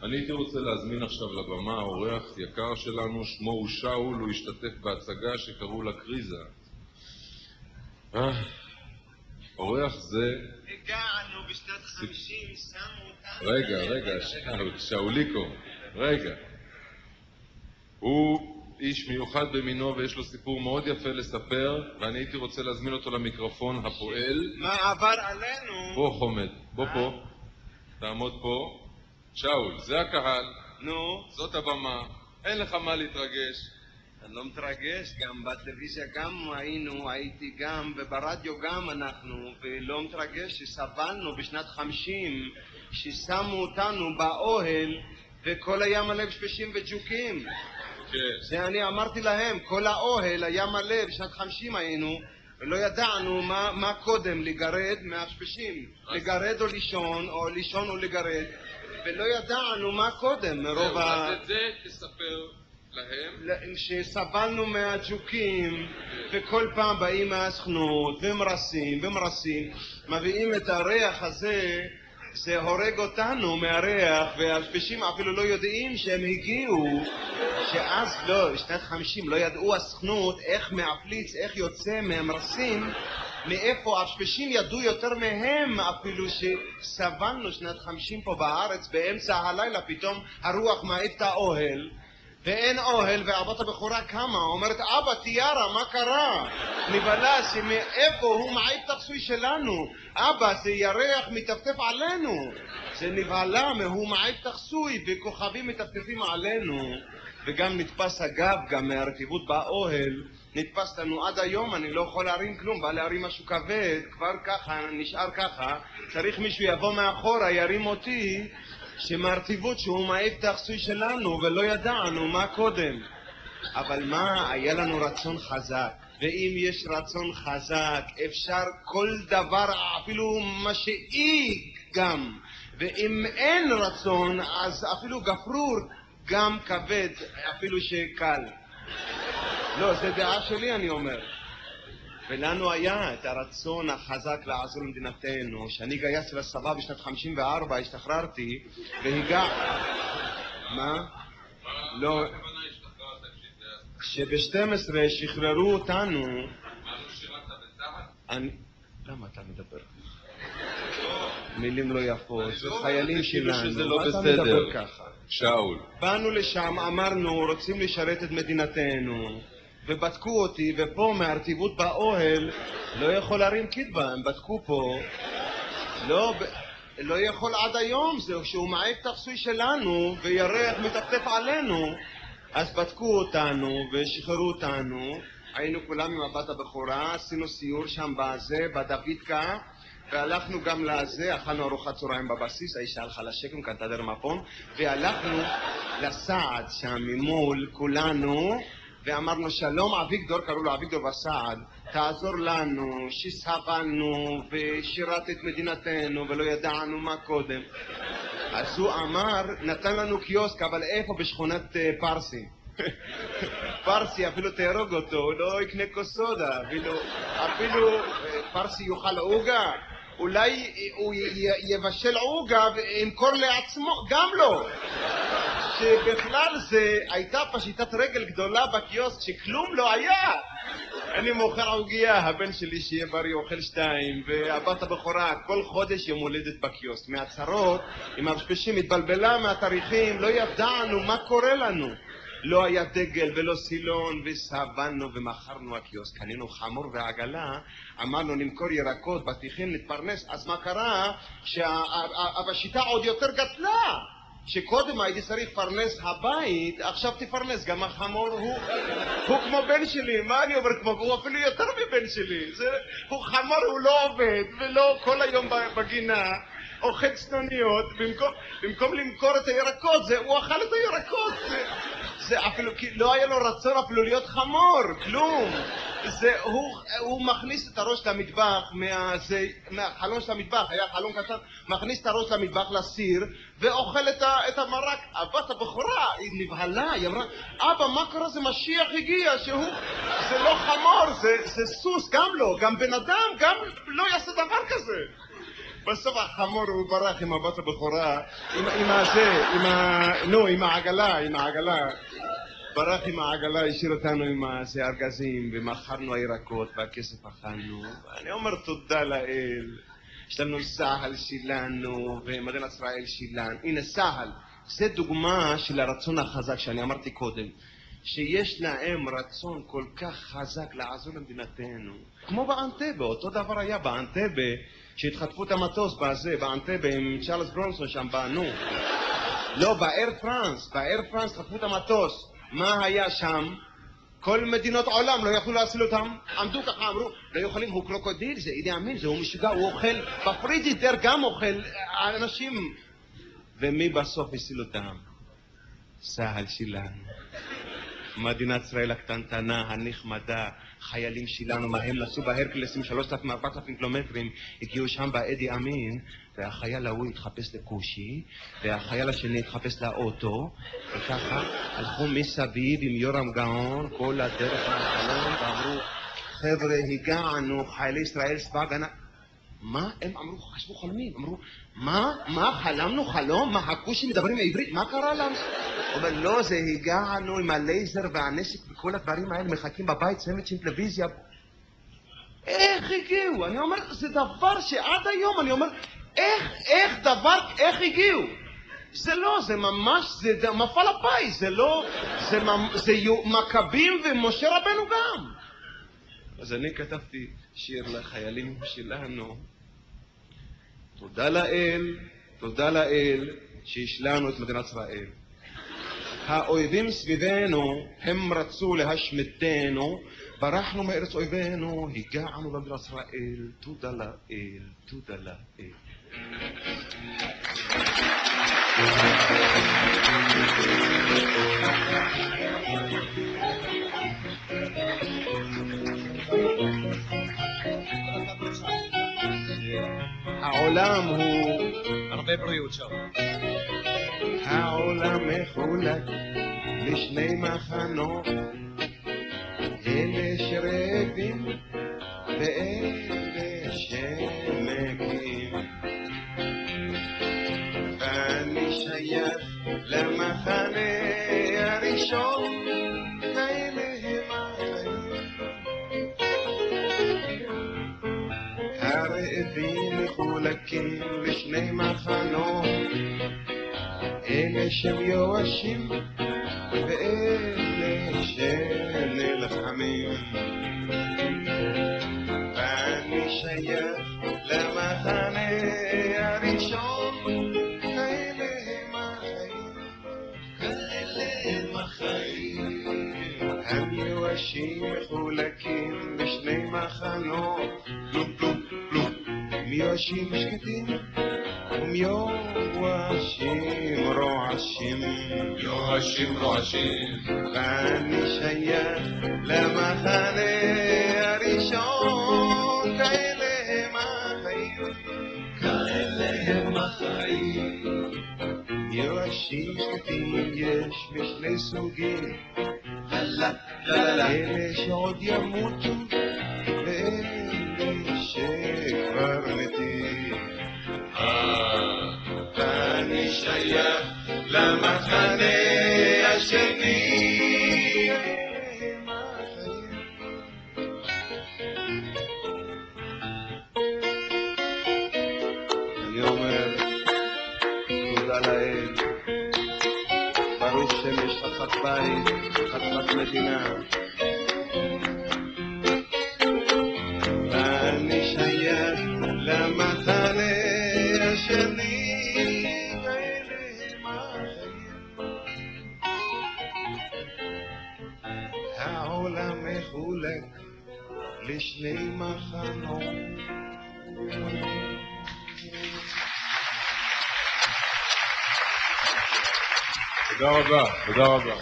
אני הייתי רוצה להזמין עכשיו לבמה אורח יקר שלנו, שמו הוא שאול, הוא השתתף בהצגה שקראו לה קריזה. אורח זה... הגענו בשנת 50, שמו אותנו... רגע, שאוליקו, רגע. הוא איש מיוחד במינו ויש לו סיפור מאוד יפה לספר, ואני הייתי רוצה להזמין אותו למיקרופון הפועל. מה עבר עלינו? בוא חומד, בוא פה, תעמוד פה. שאול, זה הקהל. נו? זאת הבמה, אין לך מה להתרגש. אני לא מתרגש, גם בטלוויזיה גם הייתי גם, וברדיו גם אנחנו, ולא מתרגש שסבלנו בשנת 50, ששמו אותנו באוהל, וכל היה מלא בשפשים וג'וקים. כן. זה אני אמרתי להם, כל האוהל היה מלא, בשנת 50 היינו, ולא ידענו מה קודם, לגרד מהשפשים, לגרד או לישון או לגרד, ולא ידענו מה קודם, מרוב אז את זה תספר להם. שסבלנו מהג'וקים, וכל פעם באים מהסכנות, ומרסים, מביאים את הריח הזה, זה הורג אותנו מהריח, והשפשים אפילו לא יודעים שהם הגיעו, שאז לא, בשנת 50 לא ידעו הסכנות איך מהפליץ, איך יוצא מהמרסים, מאיפה השפשים ידעו יותר מהם, אפילו שסבלנו שנת 50 פה בארץ, באמצע הלילה פתאום הרוח מעיף את האוהל, ואין אוהל, ואבות הבכורה קמה, אומרת, אבא, תיארה, מה קרה? נבלה, שמאיפה הוא מעיף את הכסוי שלנו? אבא, זה ירח מטפטף עלינו. זה נבלה, הוא מעיף את הכסוי, וכוכבים מטפטפים עלינו. וגם נתפס הגב, גם מהרטיבות באוהל, נתפס לנו עד היום, אני לא יכול להרים כלום, בא להרים משהו כבד, כבר ככה, נשאר ככה, צריך מישהו יבוא מאחורה, ירים אותי, שמהרטיבות שהוא מעיף את הכסוי שלנו, ולא ידענו מה קודם. אבל מה, היה לנו רצון חזק, ואם יש רצון חזק, אפשר כל דבר, אפילו מה שאי גם, ואם אין רצון, אז אפילו גפרור, גם כבד, אפילו שקל. לא, זה דעה שלי אני אומר. ולנו היה את הרצון החזק לעזור למדינתנו, שאני גייסתי לצבא בשנת 54, השתחררתי, מה? לא, שב-12 שחררו אותנו. מה, לא שירת בצה"ל? למה אתה מדבר? מילים לא יפות, זה חיילים כאילו שלנו, שזה לא מה אתה בסדר. מדבר ככה? שאול. באנו לשם, אמרנו, רוצים לשרת את מדינתנו, ובדקו אותי, ופה מהרטיבות באוהל, לא יכול להרים כתבה, הם בדקו פה, לא יכול עד היום, זהו שהוא מעיף את הכסוי שלנו, וירח מטפטף עלינו, אז בדקו אותנו, ושחררו אותנו, היינו כולם עם הבת הבכורה, עשינו סיור שם בזה, בדוידקה, והלכנו גם לזה, אכלנו ארוחת צהריים בבסיס, האישה הלכה לשקם, קנתה דרמפון, והלכנו לסעד שם ממול, כולנו, ואמרנו שלום אביגדור, קראו לו אביגדור בסעד, תעזור לנו, שסבלנו ושירת את מדינתנו ולא ידענו מה קודם. אז הוא אמר, נתן לנו קיוסק, אבל איפה? בשכונת פרסי. פרסי, אפילו תהרוג אותו, הוא לא יקנה כוסודה, אפילו פרסי יאכל עוגה, אולי הוא יבשל עוגה וימכור לעצמו, גם לא. שבכלל זה הייתה פשיטת רגל גדולה בקיוסק שכלום לא היה. אני מוכר עוגיה, הבן שלי שיהיה בריא אוכל 2, והבת הבכורה כל חודש יום הולדת בקיוסק. מהצהרות, עם הרשפשים התבלבלה מהתאריכים, לא ידענו מה קורה לנו. לא היה דגל ולא סילון, וסבלנו ומכרנו הקיוסק. קנינו חמור ועגלה, אמרנו נמכור ירקות, בטיחים, נתפרנס. אז מה קרה? שהשיטה עוד יותר גדלה. שקודם הייתי צריך לפרנס הבית, עכשיו תפרנס גם החמור. הוא כמו בן שלי, מה אני אומר כמו? הוא אפילו יותר מבן שלי. הוא חמור, הוא לא עובד, ולא כל היום בגינה, אוכל צנוניות, במקום למכור את הירקות, הוא אכל את הירקות. זה אפילו, לא היה לו רצון אפילו להיות חמור, כלום. הוא מכניס את הראש למטבח, מהחלון של המטבח, היה חלון קטן, מכניס את הראש למטבח לסיר, ואוכל את המרק. הבת הבכורה, היא נבהלה, היא אמרה, אבא, מה קרה? זה משיח הגיע, זה לא חמור, זה סוס, גם לא, גם בן אדם, גם לא יעשה דבר כזה. בסוף החמור הוא ברח עם הבת הבכורה, עם העגלה. ברח עם העגלה, השאיר אותנו עם הארגזים, ומכרנו הירקות והכסף אכלנו. אני אומר תודה לאל. יש לנו סהל שלנו ומדינת ישראל שלנו. הנה סהל, זה דוגמה של הרצון החזק שאני אמרתי קודם, שיש להם רצון כל כך חזק לעזור למדינתנו. כמו באנטבה, אותו דבר היה באנטבה, שהתחטפו את המטוס באנטבה עם צ'ארלס ברונסון שם באנו. לא, באייר פרנס חטפו את המטוס. מה היה שם? כל מדינות העולם לא יכלו להציל אותם. עמדו ככה, אמרו, לא יכולים, הוא קרוקודיל, זה אידי אמין, הוא משוגע, הוא אוכל, בפריג'ידר גם אוכל אנשים. ומי בסוף הציל אותם? סהל שלנו. מדינת ישראל הקטנטנה, הנחמדה, חיילים שלנו, מה הם נסעו בהרקלסים 3,000-4,000 קילומטרים, הגיעו שם באדי אמין, והחייל ההוא התחפש לקושי, והחייל השני התחפש לאוטו, וככה הלכו מסביב עם יורם גאון, כל הדרך מהחלום, ואמרו, חבר'ה, הגענו, חיילי ישראל צבא הגנה. מה? הם אמרו, חשבו חולמים, אמרו, מה, חלמנו חלום? מה, הכושים מדברים בעברית? מה קרה לנו? הוא אומר, לא, זה הגענו עם הלייזר והנשק וכל הדברים האלה, מחכים בבית, סנדוויץ' עם טלוויזיה. איך הגיעו? אני אומר, זה דבר שעד היום, אני אומר, איך הגיעו? זה לא, זה ממש, זה מפעל הפיס, זה לא, זה מכבים ומשה רבנו גם. אז אני כתבתי שיר לחיילים שלנו. תודה לאל שיש לנו את מדינת ישראל. האויבים סביבנו, הם רצו להשמידנו, ברחנו מארץ אויבינו, הגענו למדינת ישראל. תודה לאל. העולם הוא הרבה בריאות שם. העולם מחולק לשני מחנות, אלה שרעבים ואלה שמקים. אני שייך למחנה הראשון, כאלה הם החיים. הרעבים מחולקים לשני מחנות, אלה שמיואשים ואלה שנלחמים. ואני שייך למחנה הראשון, כאלה הם החיים. המיואשים מחולקים לשני מחנות, מיואשים שקטים ומיואשים רועשים. ואני שייך למחנה הראשון, כאלה הם החיים. מיואשים שקטים יש משני סוגים, אלה שעוד ימותו ואלה שכבר מתים. ואני שייך למחנה השני. אני אומר תודה לאל, ברוך שם יש חתיכת בית, חתיכת מדינה. ואני שייך למחנה השני. העולם מחולק לשני מחנות. תודה רבה.